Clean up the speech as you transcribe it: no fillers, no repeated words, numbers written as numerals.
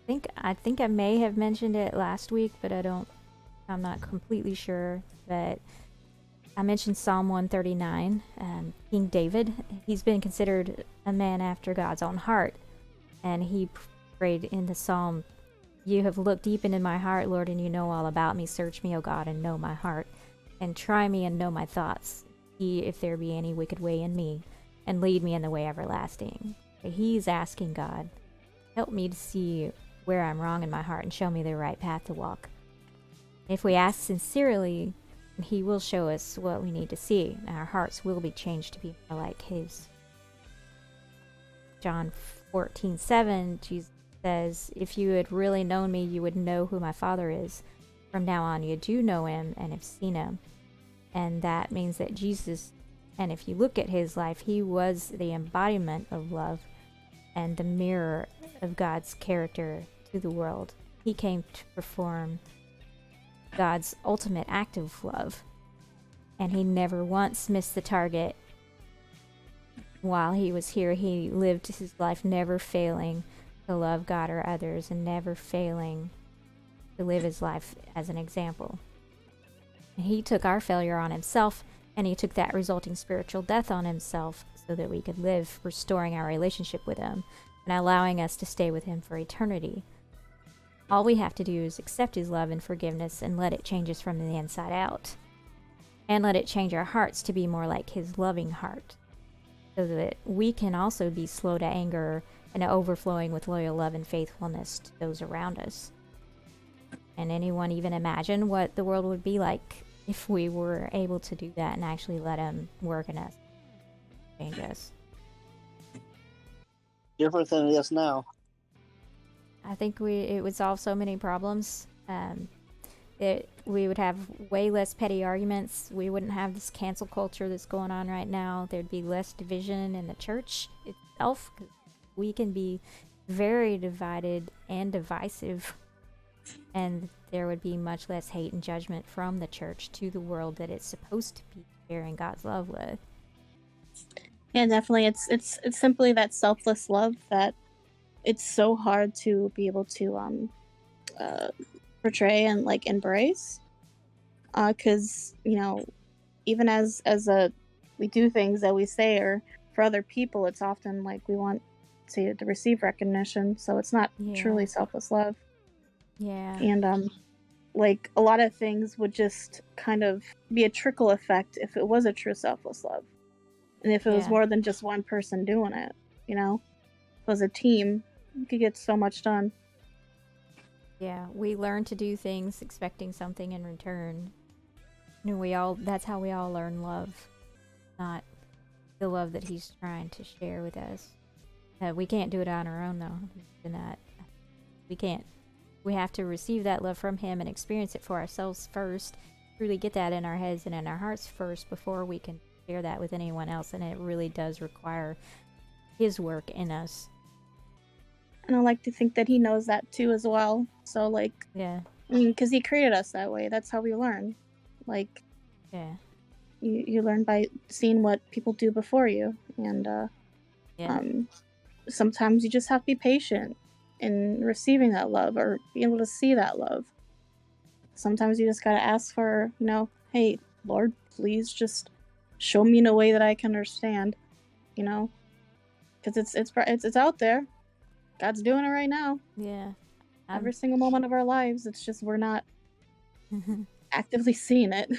I think I may have mentioned it last week, but I'm not completely sure. But I mentioned Psalm 139. King David, he's been considered a man after God's own heart, and he prayed in the psalm, "You have looked deep into my heart, Lord, and you know all about me. Search me, O God, and know my heart, and try me and know my thoughts. See if there be any wicked way in me, and lead me in the way everlasting." He's asking God, help me to see where I'm wrong in my heart and show me the right path to walk. If we ask sincerely, he will show us what we need to see, and our hearts will be changed to be more like his. John 14:7, Jesus says, "If you had really known me, you would know who my Father is. From now on, you do know him and have seen him." And that means that Jesus, and if you look at his life, he was the embodiment of love and the mirror of God's character to the world. He came to perform God's ultimate act of love, and he never once missed the target. While he was here, he lived his life never failing to love God or others, and never failing to live his life as an example. And he took our failure on himself, and he took that resulting spiritual death on himself so that we could live, restoring our relationship with him and allowing us to stay with him for eternity. All we have to do is accept his love and forgiveness and let it change us from the inside out. And let it change our hearts to be more like his loving heart, so that we can also be slow to anger and overflowing with loyal love and faithfulness to those around us. And anyone even imagine what the world would be like if we were able to do that and actually let him work in us, change us? Different than it is now. I think it would solve so many problems. We would have way less petty arguments. We wouldn't have this cancel culture that's going on right now. There'd be less division in the church itself. We can be very divided and divisive, and there would be much less hate and judgment from the church to the world that it's supposed to be sharing God's love with. Yeah, definitely. It's simply that selfless love that it's so hard to be able to portray and like embrace, because even as we do things that we say or for other people, it's often like we want to receive recognition, so it's not truly selfless love. Yeah. And like a lot of things would just kind of be a trickle effect if it was a true selfless love, and if it was more than just one person doing it. If it was a team, you could get so much done. Yeah, we learn to do things expecting something in return. That's how we all learn love, not the love that he's trying to share with us. We can't do it on our own, though. We can't. We have to receive that love from him and experience it for ourselves first, really get that in our heads and in our hearts first before we can share that with anyone else. And it really does require his work in us. And I like to think that he knows that too as well. So because he created us that way. That's how we learn. You learn by seeing what people do before you, and sometimes you just have to be patient in receiving that love or be able to see that love. Sometimes you just gotta ask for, hey, Lord, please just show me in a way that I can understand, because it's out there. God's doing it right now. Yeah. Every single moment of our lives. It's just we're not actively seeing it.